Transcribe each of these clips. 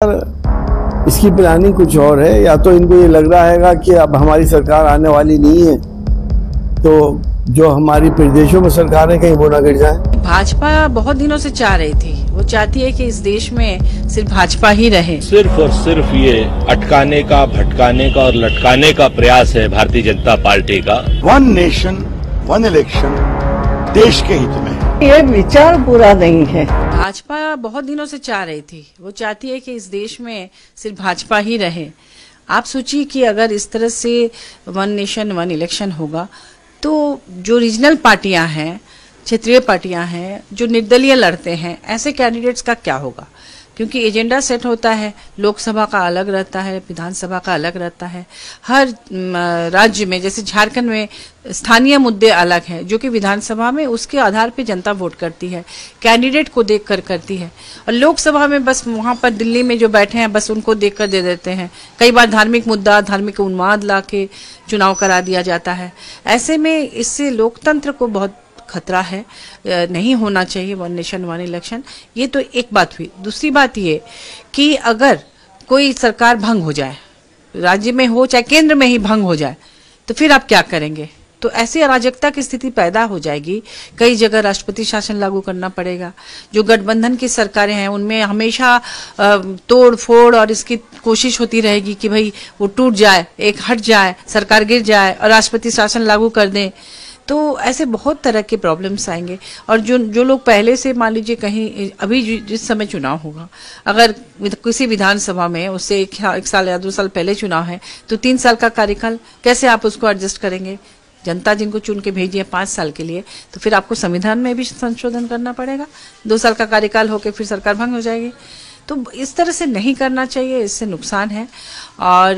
इसकी प्लानिंग कुछ और है, या तो इनको ये लग रहा है कि अब हमारी सरकार आने वाली नहीं है, तो जो हमारी प्रदेशों में सरकार है कहीं वो ना गिर जाए। भाजपा बहुत दिनों से चाह रही थी, वो चाहती है कि इस देश में सिर्फ भाजपा ही रहे। सिर्फ और सिर्फ ये अटकाने का, भटकाने का और लटकाने का प्रयास है भारतीय जनता पार्टी का। वन नेशन वन इलेक्शन देश के हित में है। ये विचार बुरा नहीं है। भाजपा बहुत दिनों से चाह रही थी, वो चाहती है कि इस देश में सिर्फ भाजपा ही रहे। आप सोचिए कि अगर इस तरह से वन नेशन वन इलेक्शन होगा तो जो रीजनल पार्टियां हैं, क्षेत्रीय पार्टियां हैं, जो निर्दलीय लड़ते हैं, ऐसे कैंडिडेट्स का क्या होगा? क्योंकि एजेंडा सेट होता है, लोकसभा का अलग रहता है, विधानसभा का अलग रहता है। हर राज्य में, जैसे झारखंड में स्थानीय मुद्दे अलग हैं, जो कि विधानसभा में उसके आधार पे जनता वोट करती है, कैंडिडेट को देखकर करती है। और लोकसभा में बस वहां पर दिल्ली में जो बैठे हैं बस उनको देखकर दे देते हैं। कई बार धार्मिक मुद्दा, धार्मिक उन्माद ला के चुनाव करा दिया जाता है। ऐसे में इससे लोकतंत्र को बहुत खतरा है, नहीं होना चाहिए वन नेशन वन इलेक्शन। ये तो एक बात हुई। दूसरी बात ये कि अगर कोई सरकार भंग हो जाए, राज्य में हो चाहे केंद्र में ही भंग हो जाए, तो फिर आप क्या करेंगे? तो ऐसी अराजकता की स्थिति पैदा हो जाएगी। कई जगह राष्ट्रपति शासन लागू करना पड़ेगा। जो गठबंधन की सरकारें हैं उनमें हमेशा तोड़ फोड़ और इसकी कोशिश होती रहेगी कि भाई वो टूट जाए, एक हट जाए, सरकार गिर जाए और राष्ट्रपति शासन लागू कर दें। तो ऐसे बहुत तरह के प्रॉब्लम्स आएंगे। और जो लोग पहले से, मान लीजिए कहीं अभी जिस समय चुनाव होगा, अगर किसी विधानसभा में उससे एक साल या 2 साल पहले चुनाव है, तो 3 साल का कार्यकाल कैसे आप उसको एडजस्ट करेंगे? जनता जिनको चुन के भेजी है 5 साल के लिए, तो फिर आपको संविधान में भी संशोधन करना पड़ेगा। 2 साल का कार्यकाल होकर फिर सरकार भंग हो जाएगी। तो इस तरह से नहीं करना चाहिए, इससे नुकसान है। और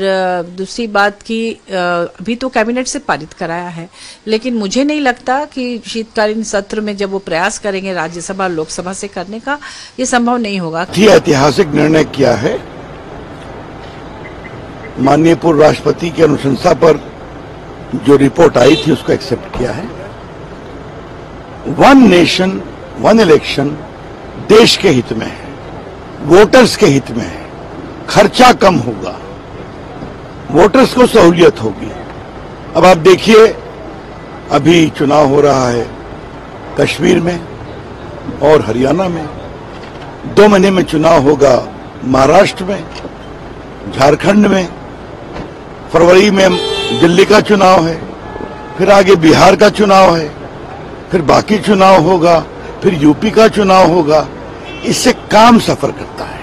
दूसरी बात कि अभी तो कैबिनेट से पारित कराया है, लेकिन मुझे नहीं लगता कि शीतकालीन सत्र में जब वो प्रयास करेंगे राज्यसभा लोकसभा से करने का, ये संभव नहीं होगा। ऐतिहासिक निर्णय किया है, माननीय पूर्व राष्ट्रपति की अनुशंसा पर जो रिपोर्ट आई थी उसको एक्सेप्ट किया है। वन नेशन वन इलेक्शन देश के हित में है, वोटर्स के हित में है। खर्चा कम होगा, वोटर्स को सहूलियत होगी। अब आप देखिए, अभी चुनाव हो रहा है कश्मीर में और हरियाणा में। 2 महीने में चुनाव होगा महाराष्ट्र में, झारखंड में। फरवरी में दिल्ली का चुनाव है, फिर आगे बिहार का चुनाव है, फिर बाकी चुनाव होगा, फिर यूपी का चुनाव होगा। इससे काम सफर करता है,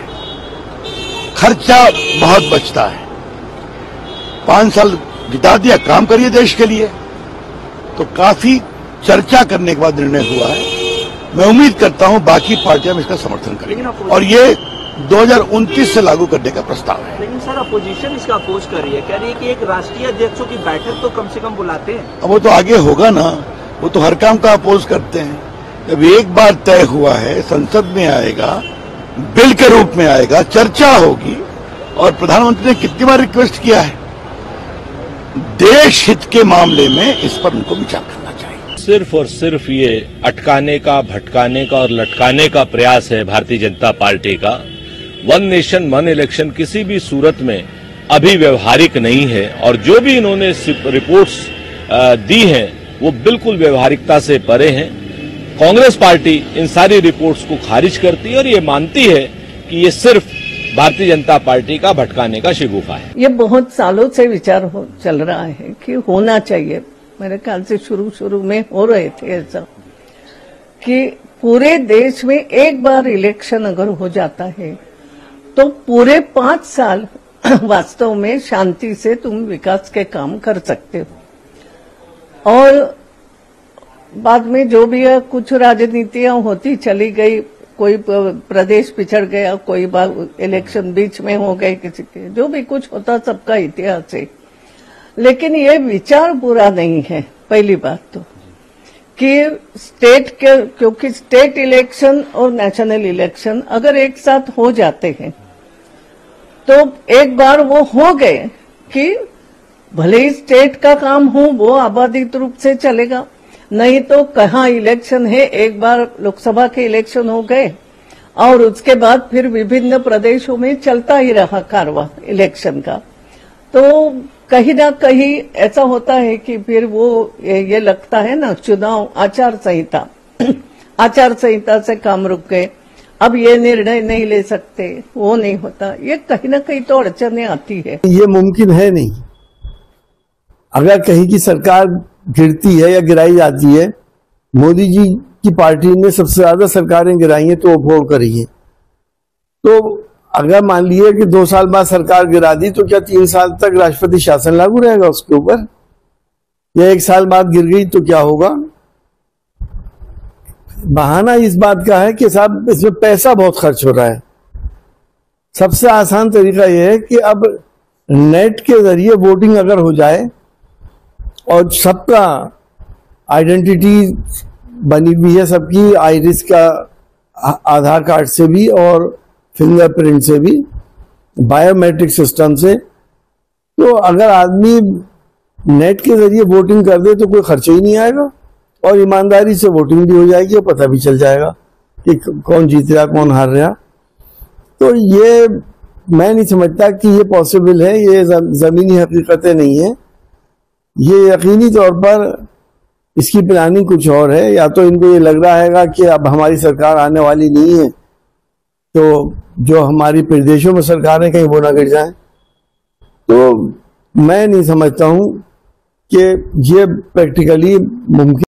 खर्चा बहुत बचता है। 5 साल बिता दिया, काम करिए देश के लिए। तो काफी चर्चा करने के बाद निर्णय हुआ है। मैं उम्मीद करता हूं बाकी पार्टियां भी इसका समर्थन करेंगी और ये 2029 से लागू करने का प्रस्ताव है। लेकिन सर, अपोजिशन इसका अपोज कर रही है, कह रही है कि एक राष्ट्रीय अध्यक्षों की बैठक तो कम से कम बुलाते हैं। अब वो तो आगे होगा ना, वो तो हर काम का अपोज करते हैं। जब एक बार तय हुआ है, संसद में आएगा, बिल के रूप में आएगा, चर्चा होगी। और प्रधानमंत्री ने कितनी बार रिक्वेस्ट किया है, देश हित के मामले में इस पर उनको विचार करना चाहिए। सिर्फ और सिर्फ ये अटकाने का, भटकाने का और लटकाने का प्रयास है भारतीय जनता पार्टी का। वन नेशन वन इलेक्शन किसी भी सूरत में अभी व्यवहारिक नहीं है, और जो भी इन्होंने रिपोर्ट्स दी हैं वो बिल्कुल व्यवहारिकता से परे हैं। कांग्रेस पार्टी इन सारी रिपोर्ट्स को खारिज करती है और ये मानती है कि ये सिर्फ भारतीय जनता पार्टी का भटकाने का शिगुफा है। ये बहुत सालों से विचार चल रहा है कि होना चाहिए। मेरे ख्याल से शुरू में हो रहे थे ऐसा कि पूरे देश में एक बार इलेक्शन अगर हो जाता है तो पूरे 5 साल वास्तव में शांति से तुम विकास के काम कर सकते हो। और बाद में जो भी है, कुछ राजनीतियां होती चली गई, कोई प्रदेश पिछड़ गया, कोई बार इलेक्शन बीच में हो गए किसी के, जो भी कुछ होता सबका इतिहास है। लेकिन ये विचार बुरा नहीं है। पहली बात तो कि क्योंकि स्टेट इलेक्शन और नेशनल इलेक्शन अगर एक साथ हो जाते हैं तो एक बार वो हो गए कि भले ही स्टेट का काम हो, वो आबादित रूप से चलेगा। नहीं तो कहाँ इलेक्शन है, एक बार लोकसभा के इलेक्शन हो गए और उसके बाद फिर विभिन्न प्रदेशों में चलता ही रहा कारवां इलेक्शन का। तो कहीं ना कहीं ऐसा होता है कि फिर वो ये लगता है ना, चुनाव आचार संहिता आचार संहिता से काम रुक गए, अब ये निर्णय नहीं ले सकते, वो नहीं होता, ये कहीं ना कहीं तो अड़चने आती है। ये मुमकिन है नहीं। अगर कहीं की सरकार गिरती है या गिराई जाती है, मोदी जी की पार्टी ने सबसे ज्यादा सरकारें गिराई हैं तो वो करी है। तो अगर मान लिया कि 2 साल बाद सरकार गिरा दी तो क्या 3 साल तक राष्ट्रपति शासन लागू रहेगा उसके ऊपर? या 1 साल बाद गिर गई तो क्या होगा? बहाना इस बात का है कि साहब इसमें पैसा बहुत खर्च हो रहा है। सबसे आसान तरीका यह है कि अब नेट के जरिए वोटिंग अगर हो जाए और सबका आइडेंटिटी बनी हुई है, सबकी आइरिस का आधार कार्ड से भी और फिंगरप्रिंट से भी, बायोमेट्रिक सिस्टम से, तो अगर आदमी नेट के जरिए वोटिंग कर दे तो कोई खर्चा ही नहीं आएगा और ईमानदारी से वोटिंग भी हो जाएगी और पता भी चल जाएगा कि कौन जीत रहा कौन हार रहा। तो ये मैं नहीं समझता कि ये पॉसिबल है, ये जमीनी हकीकतें नहीं है। ये यकीनी तौर पर इसकी प्लानिंग कुछ और है। या तो इनको ये लग रहा है कि अब हमारी सरकार आने वाली नहीं है तो जो हमारी प्रदेशों में सरकारें कहीं वो ना गिर जाए। तो मैं नहीं समझता हूं कि ये प्रैक्टिकली मुमकिन